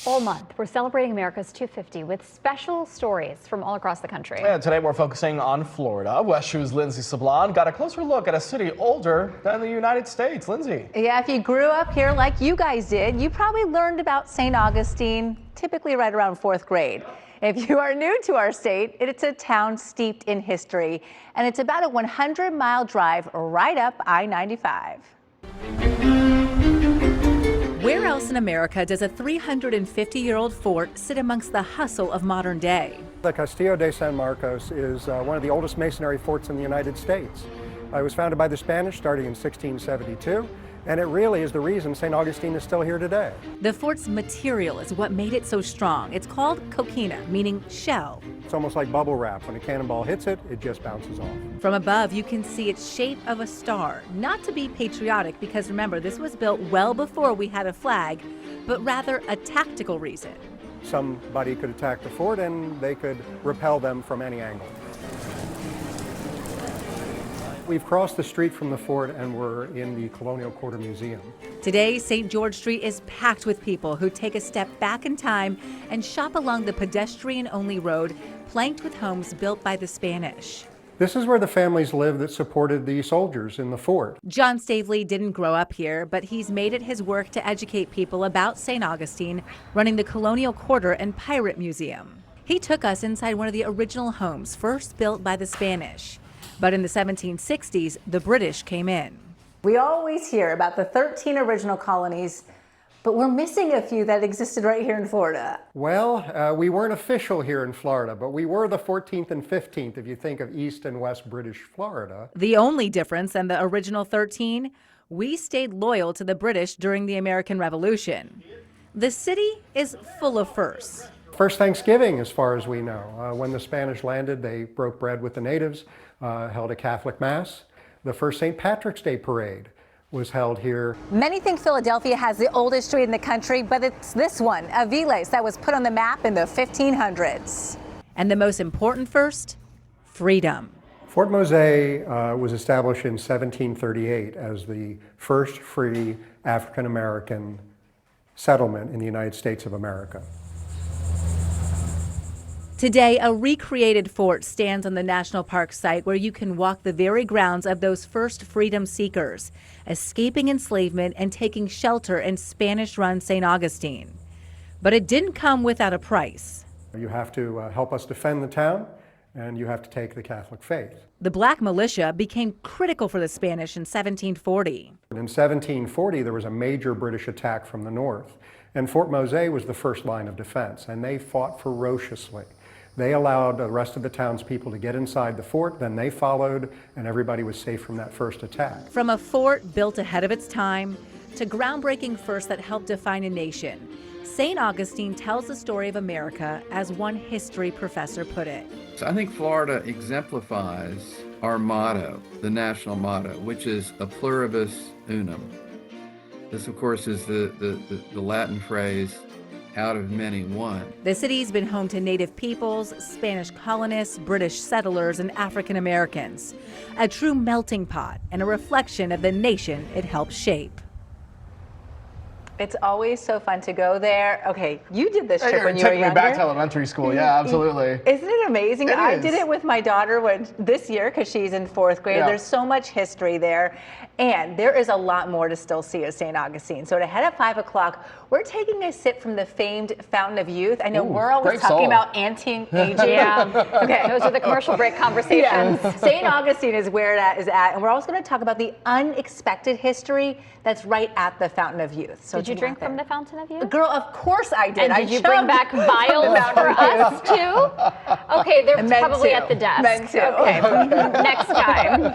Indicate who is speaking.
Speaker 1: All month, we're celebrating America's 250 with special stories from all across the country.
Speaker 2: And today we're focusing on Florida. West Shoe's Lindsay Sablon got a closer look at a city older than the United States. Lindsay.
Speaker 3: Yeah, if you grew up here like you guys did, you probably learned about St. Augustine, typically right around 4th grade. If you are new to our state, it's a town steeped in history, and it's about a 100-mile drive right up I-95.
Speaker 4: Where else in America does a 350-year-old fort sit amongst the hustle of modern day?
Speaker 5: The Castillo de San Marcos is one of the oldest masonry forts in the United States. It was founded by the Spanish starting in 1672, and it really is the reason St. Augustine is still here today.
Speaker 4: The fort's material is what made it so strong. It's called coquina, meaning shell.
Speaker 5: It's almost like bubble wrap. When a cannonball hits it, it just bounces off.
Speaker 4: From above, you can see its shape of a star. Not to be patriotic, because remember, this was built well before we had a flag, but rather a tactical reason.
Speaker 5: Somebody could attack the fort and they could repel them from any angle. We've crossed the street from the fort and we're in the Colonial Quarter Museum.
Speaker 4: Today, St. George Street is packed with people who take a step back in time and shop along the pedestrian-only road flanked with homes built by the Spanish.
Speaker 5: This is where the families live that supported the soldiers in the fort.
Speaker 4: John Stavely didn't grow up here, but he's made it his work to educate people about St. Augustine, running the Colonial Quarter and Pirate Museum. He took us inside one of the original homes first built by the Spanish. But in the 1760s, the British came in.
Speaker 3: We always hear about the 13 original colonies, but we're missing a few that existed right here in Florida.
Speaker 5: Well, we weren't official here in Florida, but we were the 14th and 15th if you think of East and West British Florida.
Speaker 4: The only difference than the original 13, we stayed loyal to the British during the American Revolution. The city is full of firsts.
Speaker 5: First Thanksgiving, as far as we know. When the Spanish landed, they broke bread with the natives, held a Catholic Mass. The first St. Patrick's Day parade was held here.
Speaker 3: Many think Philadelphia has the oldest street in the country, but it's this one, Aviles, that was put on the map in the 1500s.
Speaker 4: And the most important first, freedom.
Speaker 5: Fort Mose was established in 1738 as the first free African-American settlement in the United States of America.
Speaker 4: Today, a recreated fort stands on the National Park site where you can walk the very grounds of those first freedom seekers, escaping enslavement and taking shelter in Spanish-run St. Augustine. But it didn't come without a price.
Speaker 5: You have to help us defend the town, and you have to take the Catholic faith.
Speaker 4: The Black Militia became critical for the Spanish in 1740.
Speaker 5: In 1740, there was a major British attack from the north, and Fort Mose was the first line of defense, and they fought ferociously. They allowed the rest of the townspeople to get inside the fort, then they followed, and everybody was safe from that first attack.
Speaker 4: From a fort built ahead of its time to groundbreaking firsts that helped define a nation, St. Augustine tells the story of America as one history professor put it.
Speaker 6: So I think Florida exemplifies our motto, the national motto, which is a pluribus unum. This, of course, is the Latin phrase, out of many, one.
Speaker 4: The city's been home to native peoples, Spanish colonists, British settlers, and African Americans. A true melting pot and a reflection of the nation it helped shape.
Speaker 3: It's always so fun to go there. Okay, you did this trip when you were
Speaker 2: Took me
Speaker 3: younger.
Speaker 2: back to elementary school. Yeah, absolutely.
Speaker 3: Isn't it amazing? I did it with my daughter this year because she's in 4th grade.
Speaker 2: Yeah.
Speaker 3: There's so much history there. And there is a lot more to still see at St. Augustine. So to head at 5 o'clock, we're taking a sip from the famed Fountain of Youth. I know we're always talking about anti-aging.
Speaker 1: Yeah. Okay. Those are the commercial break conversations.
Speaker 3: Yeah. St. Augustine is where that is at. And we're also going to talk about the unexpected history that's right at the Fountain of Youth. So
Speaker 1: did you drink from the Fountain of Youth?
Speaker 3: Girl, of course I did.
Speaker 1: And did you bring back vials for us too? Okay, they're probably at the desk.
Speaker 3: Meant to.
Speaker 1: Okay, next time.